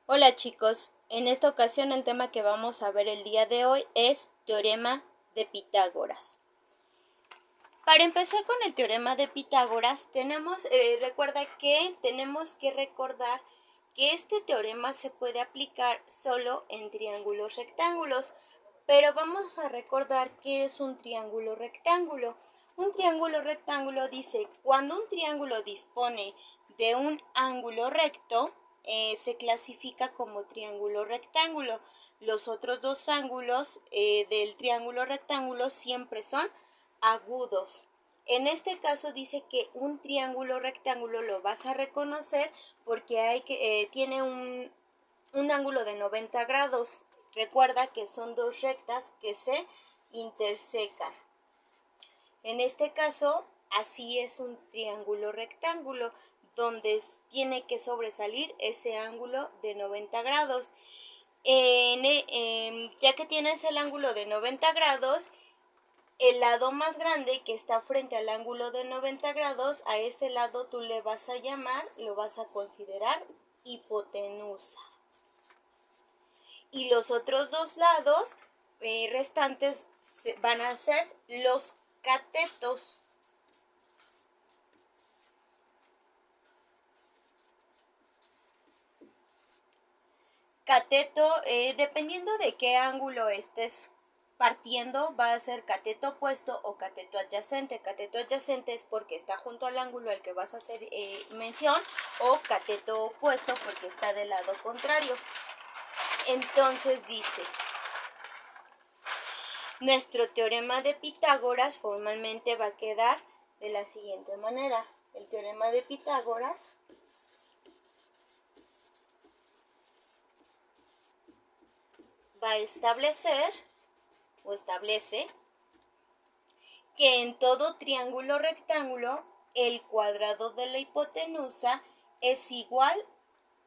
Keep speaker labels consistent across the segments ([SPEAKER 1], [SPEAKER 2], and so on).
[SPEAKER 1] Hola chicos, en esta ocasión el tema que vamos a ver el día de hoy es Teorema de Pitágoras. Para empezar con el Teorema de Pitágoras, recuerda que tenemos que recordar que este teorema se puede aplicar solo en triángulos rectángulos, pero vamos a recordar qué es un triángulo rectángulo. Un triángulo rectángulo dice, cuando un triángulo dispone de un ángulo recto, se clasifica como triángulo rectángulo. Los otros dos ángulos del triángulo rectángulo siempre son agudos. En este caso dice que un triángulo rectángulo lo vas a reconocer porque tiene un ángulo de 90 grados. Recuerda que son dos rectas que se intersecan. En este caso, así es un triángulo rectángulo, donde tiene que sobresalir ese ángulo de 90 grados. Ya que tienes el ángulo de 90 grados, el lado más grande que está frente al ángulo de 90 grados, a ese lado tú le vas a llamar, lo vas a considerar hipotenusa. Y los otros dos lados restantes van a ser los catetos. Cateto, dependiendo de qué ángulo estés partiendo, va a ser cateto opuesto o cateto adyacente. Cateto adyacente es porque está junto al ángulo al que vas a hacer mención, o cateto opuesto porque está del lado contrario. Entonces dice, nuestro teorema de Pitágoras formalmente va a quedar de la siguiente manera. El teorema de Pitágoras va a establecer o establece que en todo triángulo rectángulo el cuadrado de la hipotenusa es igual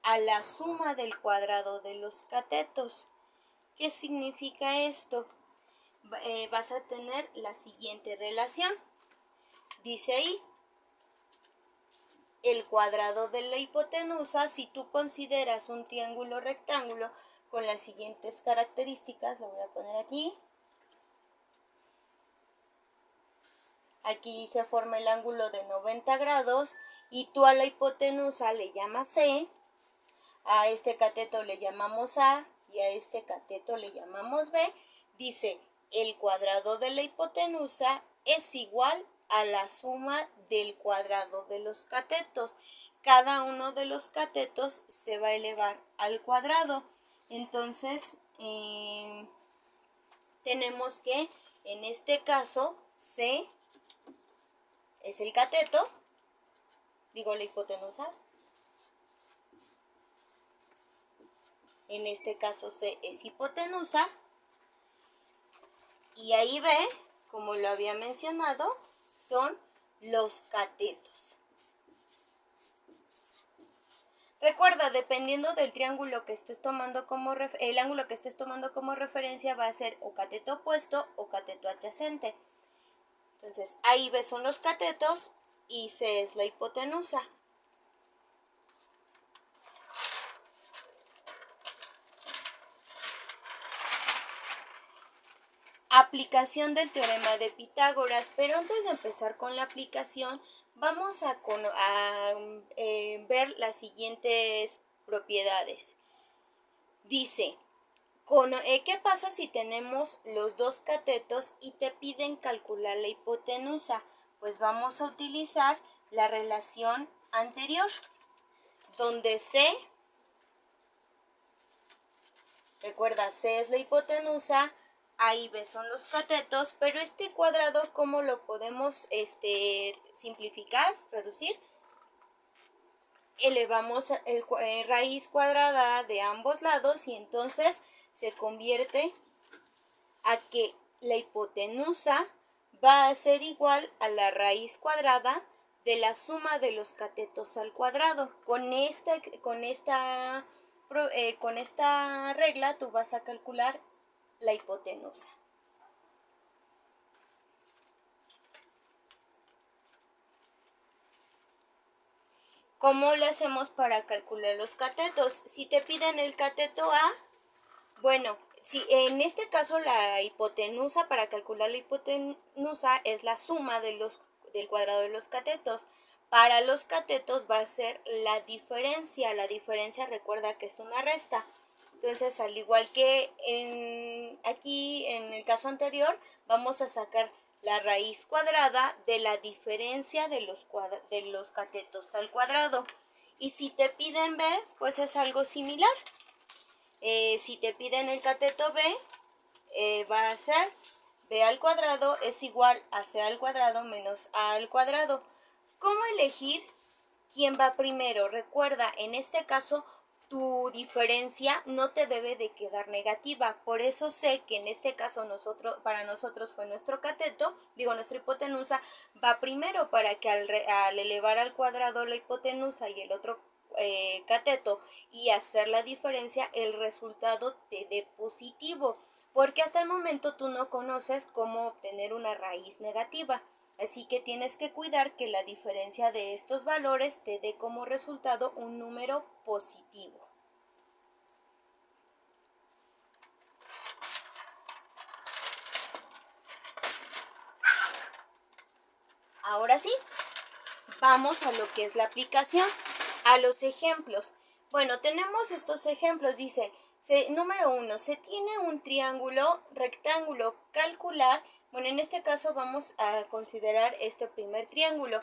[SPEAKER 1] a la suma del cuadrado de los catetos. ¿Qué significa esto? Vas a tener la siguiente relación. Dice ahí, el cuadrado de la hipotenusa, si tú consideras un triángulo rectángulo con las siguientes características, lo voy a poner aquí. Aquí se forma el ángulo de 90 grados y tú a la hipotenusa le llamas C, a este cateto le llamamos A y a este cateto le llamamos B. Dice, el cuadrado de la hipotenusa es igual a la suma del cuadrado de los catetos. Cada uno de los catetos se va a elevar al cuadrado. Entonces, tenemos que, en este caso, C es el cateto, digo la hipotenusa. En este caso C es hipotenusa. Y ahí B, como lo había mencionado, son los catetos. Recuerda, dependiendo del triángulo que estés tomando el ángulo que estés tomando como referencia va a ser o cateto opuesto o cateto adyacente. Entonces, ahí B son los catetos y C es la hipotenusa. Aplicación del teorema de Pitágoras, pero antes de empezar con la aplicación, vamos a ver las siguientes propiedades. Dice, ¿qué pasa si tenemos los dos catetos y te piden calcular la hipotenusa? Pues vamos a utilizar la relación anterior, donde C, recuerda, C es la hipotenusa, A y B son los catetos, pero este cuadrado, ¿cómo lo podemos simplificar, reducir? Elevamos raíz cuadrada de ambos lados y entonces se convierte a que la hipotenusa va a ser igual a la raíz cuadrada de la suma de los catetos al cuadrado. Con esta regla tú vas a calcular la hipotenusa. ¿Cómo le hacemos para calcular los catetos? Si te piden el cateto A, bueno, si en este caso la hipotenusa, para calcular la hipotenusa es la suma del cuadrado de los catetos. Para los catetos va a ser la diferencia. La diferencia, recuerda que es una resta. Entonces, al igual que aquí en el caso anterior, vamos a sacar la raíz cuadrada de la diferencia de los catetos al cuadrado. Y si te piden B, pues es algo similar. Si te piden el cateto B, va a ser B al cuadrado es igual a C al cuadrado menos A al cuadrado. ¿Cómo elegir quién va primero? Recuerda, en este caso, tu diferencia no te debe de quedar negativa. Por eso sé que en este caso para nosotros fue nuestro cateto, nuestra hipotenusa, va primero para que al elevar al cuadrado la hipotenusa y el otro cateto y hacer la diferencia, el resultado te dé positivo. Porque hasta el momento tú no conoces cómo obtener una raíz negativa. Así que tienes que cuidar que la diferencia de estos valores te dé como resultado un número positivo. Ahora sí, vamos a lo que es la aplicación, a los ejemplos. Bueno, tenemos estos ejemplos, dice, número 1, se tiene un triángulo rectángulo calcular. Bueno, en este caso vamos a considerar este primer triángulo.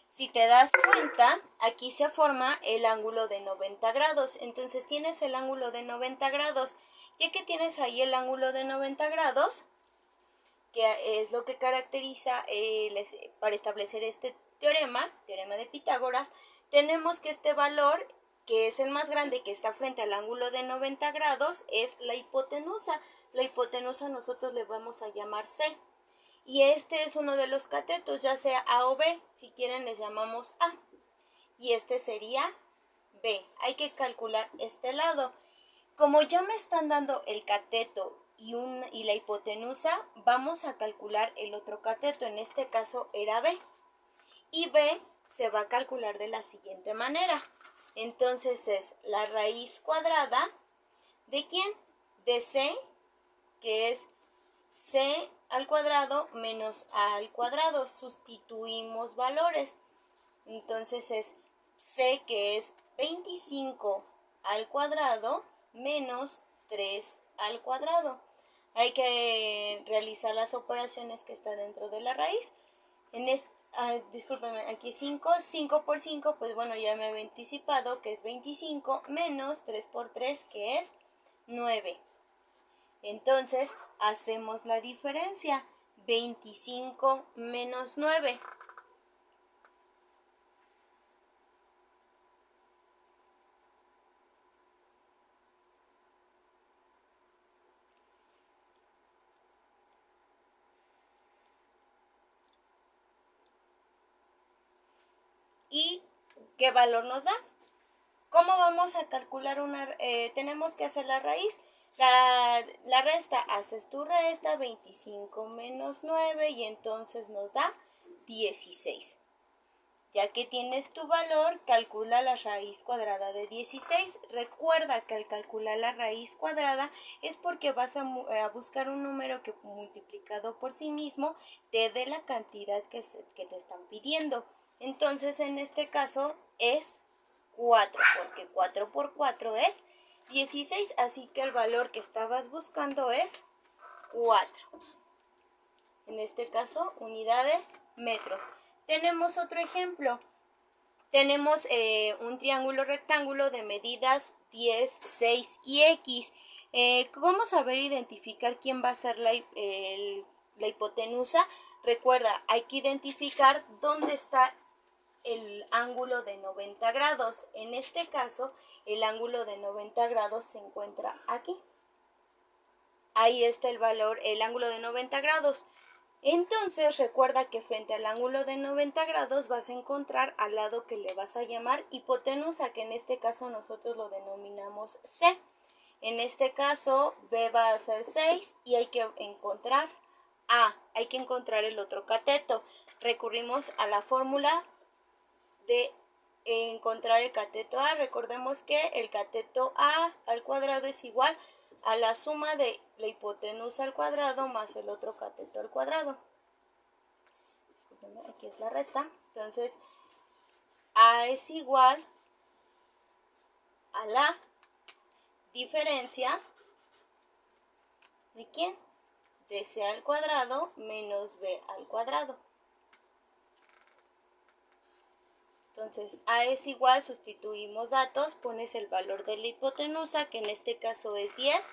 [SPEAKER 1] Si te das cuenta, aquí se forma el ángulo de 90 grados. Entonces tienes el ángulo de 90 grados. Ya que tienes ahí el ángulo de 90 grados, que es lo que caracteriza para establecer este teorema de Pitágoras, tenemos que este valor, que es el más grande, que está frente al ángulo de 90 grados, es la hipotenusa. La hipotenusa nosotros le vamos a llamar C. Y este es uno de los catetos, ya sea A o B. Si quieren les llamamos A. Y este sería B. Hay que calcular este lado. Como ya me están dando el cateto y la hipotenusa, vamos a calcular el otro cateto. En este caso era B. Y B se va a calcular de la siguiente manera. Entonces es la raíz cuadrada ¿de quién? De C, que es C al cuadrado menos A al cuadrado. Sustituimos valores. Entonces es C, que es 25 al cuadrado menos 3 al cuadrado. Hay que realizar las operaciones que está dentro de la raíz. Discúlpeme, aquí 5 por 5, pues bueno, ya me había anticipado que es 25 menos 3 por 3, que es 9. Entonces, hacemos la diferencia, 25 menos 9. ¿Y qué valor nos da? ¿Cómo vamos a calcular tenemos que hacer la raíz? La resta, haces tu resta, 25 menos 9, y entonces nos da 16. Ya que tienes tu valor, calcula la raíz cuadrada de 16. Recuerda que al calcular la raíz cuadrada es porque vas a buscar un número que multiplicado por sí mismo te dé la cantidad que te están pidiendo. Entonces en este caso es 4, porque 4 por 4 es 16, así que el valor que estabas buscando es 4. En este caso, unidades, metros. Tenemos otro ejemplo. Tenemos un triángulo rectángulo de medidas 10, 6 y X. ¿Cómo saber identificar quién va a ser la hipotenusa? Recuerda, hay que identificar dónde está el ángulo de 90 grados. En este caso, el ángulo de 90 grados se encuentra aquí. Ahí está el valor, el ángulo de 90 grados. Entonces recuerda que frente al ángulo de 90 grados vas a encontrar al lado que le vas a llamar hipotenusa, que en este caso nosotros lo denominamos C. En este caso B va a ser 6 y hay que encontrar A, hay que encontrar el otro cateto. Recurrimos a la fórmula de encontrar el cateto A. Recordemos que el cateto A al cuadrado es igual a la suma de la hipotenusa al cuadrado más el otro cateto al cuadrado. Discúlpenme, aquí es la resta. Entonces, A es igual a la diferencia ¿de quién? De C al cuadrado menos B al cuadrado. Entonces, A es igual, sustituimos datos, pones el valor de la hipotenusa, que en este caso es 10.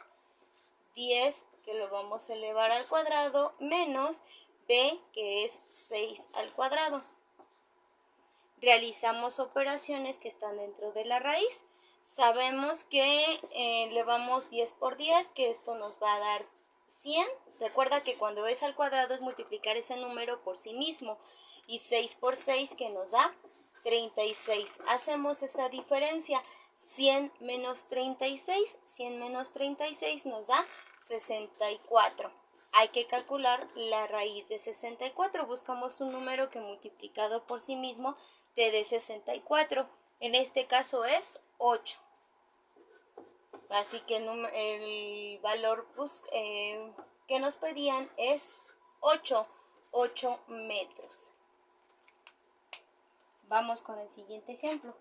[SPEAKER 1] 10 que lo vamos a elevar al cuadrado, menos B, que es 6 al cuadrado. Realizamos operaciones que están dentro de la raíz. Sabemos que elevamos 10 por 10, que esto nos va a dar 100. Recuerda que cuando es al cuadrado es multiplicar ese número por sí mismo. Y 6 por 6 que nos da 36. Hacemos esa diferencia. 100 menos 36, 100 menos 36 nos da 64. Hay que calcular la raíz de 64. Buscamos un número que multiplicado por sí mismo te dé 64. En este caso es 8. Así que el valor que nos pedían es 8 metros. Vamos con el siguiente ejemplo.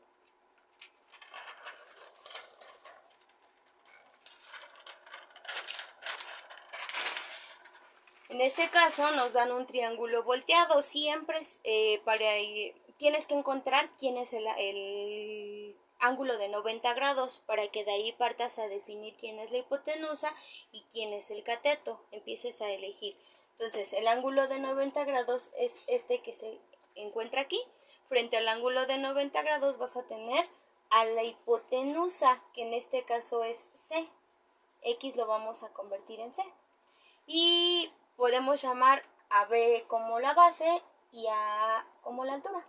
[SPEAKER 1] En este caso nos dan un triángulo volteado. Siempre tienes que encontrar quién es el ángulo de 90 grados para que de ahí partas a definir quién es la hipotenusa y quién es el cateto. Empieces a elegir. Entonces, el ángulo de 90 grados es este que se encuentra aquí. Frente al ángulo de 90 grados vas a tener a la hipotenusa, que en este caso es C. X lo vamos a convertir en C. Y podemos llamar a B como la base y a A como la altura.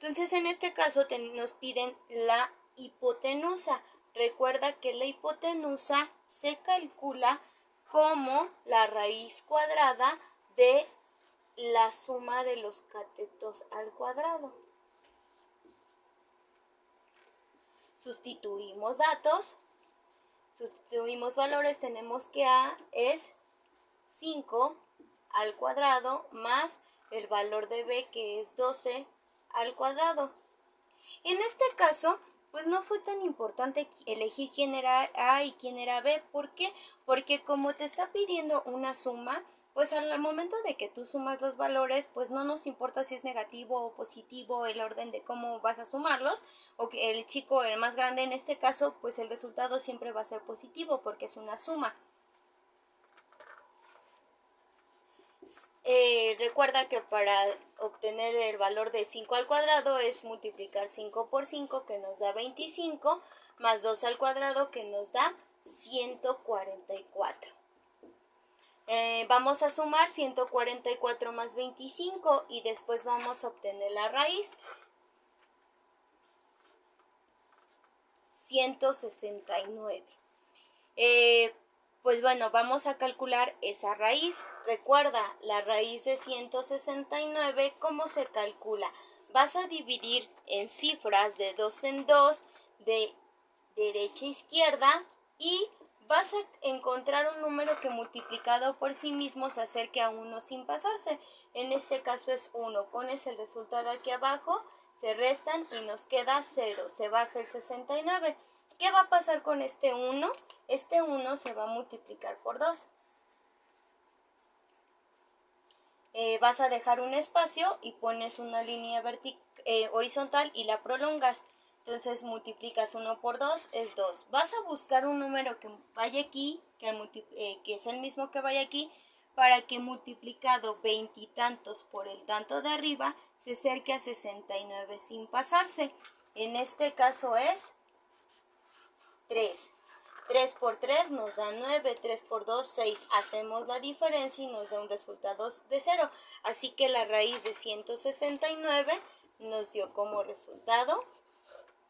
[SPEAKER 1] Entonces, en este caso nos piden la hipotenusa. Recuerda que la hipotenusa se calcula como la raíz cuadrada de la suma de los catetos al cuadrado. Sustituimos datos, sustituimos valores, tenemos que A es 5 al cuadrado más el valor de B, que es 12 al cuadrado. En este caso, pues no fue tan importante elegir quién era A y quién era B. ¿Por qué? Porque como te está pidiendo una suma, pues al momento de que tú sumas los valores, pues no nos importa si es negativo o positivo el orden de cómo vas a sumarlos, o que el chico, el más grande en este caso, pues el resultado siempre va a ser positivo porque es una suma. Recuerda que para obtener el valor de 5 al cuadrado es multiplicar 5 por 5, que nos da 25, más 2 al cuadrado, que nos da 144. Vamos a sumar 144 más 25 y después vamos a obtener la raíz. 169. Pues bueno, vamos a calcular esa raíz. Recuerda, la raíz de 169, ¿cómo se calcula? Vas a dividir en cifras de 2 en 2, de derecha a izquierda, y vas a encontrar un número que multiplicado por sí mismo se acerque a 1 sin pasarse. En este caso es 1. Pones el resultado aquí abajo, se restan y nos queda 0. Se baja el 69. ¿Qué va a pasar con este 1? Este 1 se va a multiplicar por 2. Vas a dejar un espacio y pones una línea horizontal y la prolongas. Entonces multiplicas 1 por 2 es 2. Vas a buscar un número que vaya aquí, que es el mismo que vaya aquí, para que multiplicado 20 y tantos por el tanto de arriba se acerque a 69 sin pasarse. En este caso es 3. 3 por 3 nos da 9, 3 por 2, 6. Hacemos la diferencia y nos da un resultado de 0. Así que la raíz de 169 nos dio como resultado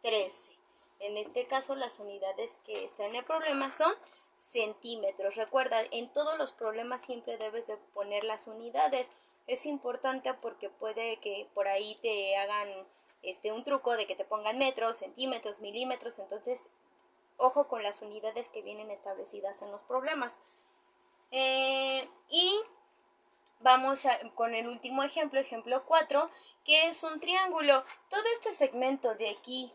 [SPEAKER 1] 13. En este caso las unidades que están en el problema son centímetros. Recuerda, en todos los problemas siempre debes de poner las unidades. Es importante porque puede que por ahí te hagan un truco de que te pongan metros, centímetros, milímetros, entonces ojo con las unidades que vienen establecidas en los problemas. Y vamos con el último ejemplo, ejemplo 4, que es un triángulo. Todo este segmento de aquí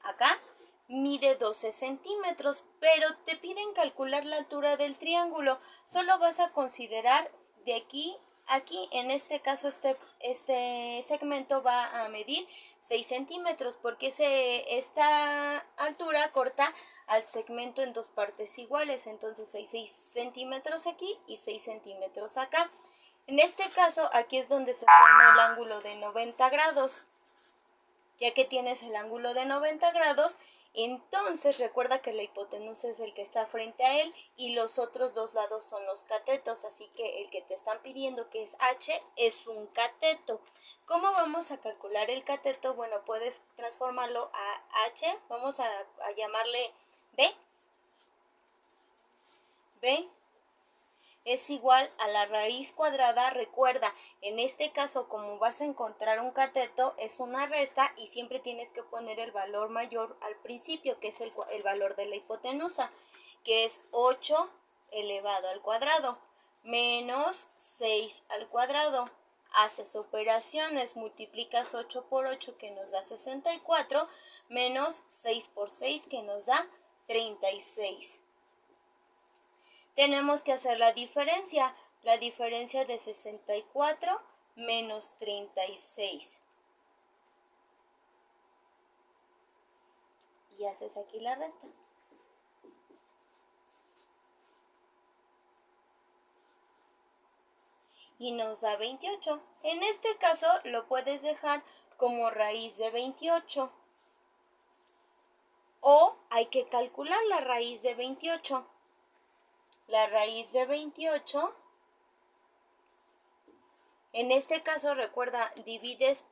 [SPEAKER 1] a acá mide 12 centímetros, pero te piden calcular la altura del triángulo. Solo vas a considerar de aquí a aquí, en este caso este segmento va a medir 6 centímetros, porque esta altura corta al segmento en dos partes iguales, entonces hay 6 centímetros aquí y 6 centímetros acá. En este caso, aquí es donde se forma el ángulo de 90 grados. Ya que tienes el ángulo de 90 grados, entonces recuerda que la hipotenusa es el que está frente a él y los otros dos lados son los catetos, así que el que te están pidiendo, que es H, es un cateto. ¿Cómo vamos a calcular el cateto? Bueno, puedes transformarlo a H, vamos a llamarle B. B es igual a la raíz cuadrada. Recuerda, en este caso, como vas a encontrar un cateto, es una resta y siempre tienes que poner el valor mayor al principio, que es el valor de la hipotenusa, que es 8 elevado al cuadrado, menos 6 al cuadrado. Haces operaciones, multiplicas 8 por 8, que nos da 64, menos 6 por 6, que nos da 36. Tenemos que hacer la diferencia de 64 menos 36. Y haces aquí la resta. Y nos da 28. En este caso lo puedes dejar como raíz de 28. O hay que calcular la raíz de 28. La raíz de 28, en este caso recuerda, divides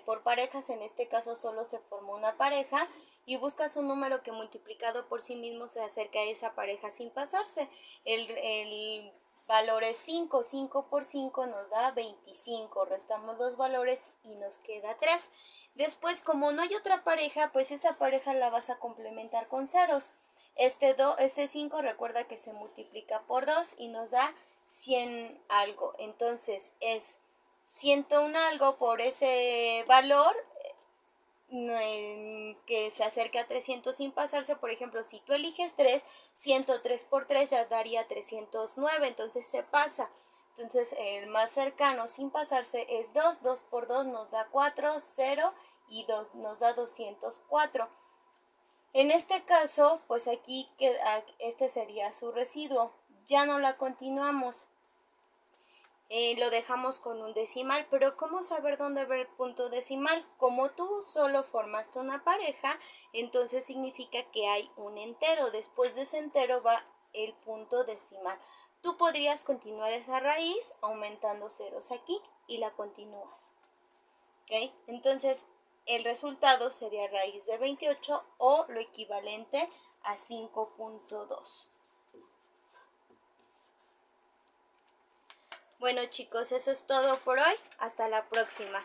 [SPEAKER 1] por parejas, en este caso solo se formó una pareja y buscas un número que multiplicado por sí mismo se acerque a esa pareja sin pasarse. El valor es 5, 5 por 5 nos da 25, restamos los valores y nos queda 3. Después, como no hay otra pareja, pues esa pareja la vas a complementar con ceros. Este 5 recuerda que se multiplica por 2 y nos da 100 algo. Entonces es 101 algo por ese valor que se acerque a 300 sin pasarse. Por ejemplo, si tú eliges 3, 103 por 3 ya daría 309, entonces se pasa. Entonces el más cercano sin pasarse es 2, 2 por 2 nos da 4, 0 y 2 nos da 204. En este caso, pues aquí este sería su residuo. Ya no la continuamos. Lo dejamos con un decimal, pero ¿cómo saber dónde va el punto decimal? Como tú solo formaste una pareja, entonces significa que hay un entero. Después de ese entero va el punto decimal. Tú podrías continuar esa raíz aumentando ceros aquí y la continúas. ¿Ok? Entonces, el resultado sería raíz de 28 o lo equivalente a 5.2. Bueno chicos, eso es todo por hoy. Hasta la próxima.